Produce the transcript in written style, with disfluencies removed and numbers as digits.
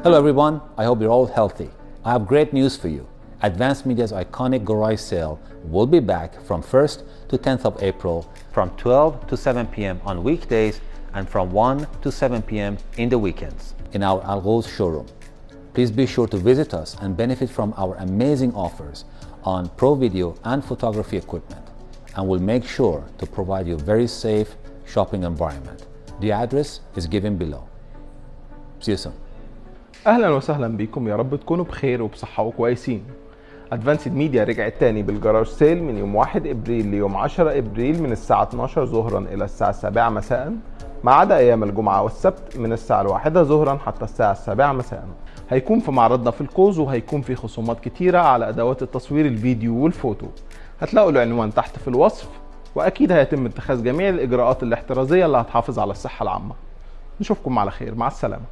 Hello everyone, I hope you're all healthy. I have great news for you. Advanced Media's iconic garage sale will be back from 1st to 10th of April from 12 to 7 p.m. on weekdays and from 1 to 7 p.m. in the weekends in our Al Ghuz showroom. Please be sure to visit us and benefit from our amazing offers on pro video and photography equipment, and we'll make sure to provide you a very safe shopping environment. The address is given below. See you soon. اهلا وسهلا بيكم، يا رب تكونوا بخير وبصحة وكويسين. ادفانسد ميديا رجعت تاني بالجراج سيل من يوم 1 ابريل ليوم 10 ابريل من الساعة 12 ظهرا الى الساعة 7 مساء، ما عدا ايام الجمعة والسبت من الساعة 1 ظهرا حتى الساعة 7 مساء. هيكون في معرضنا في القوس، وهيكون في خصومات كتيرة على ادوات التصوير الفيديو والفوتو. هتلاقوا العنوان تحت في الوصف، واكيد هيتم اتخاذ جميع الاجراءات الاحترازية اللي هتحافظ على الصحة العامة. نشوفكم على خير، مع السلامة.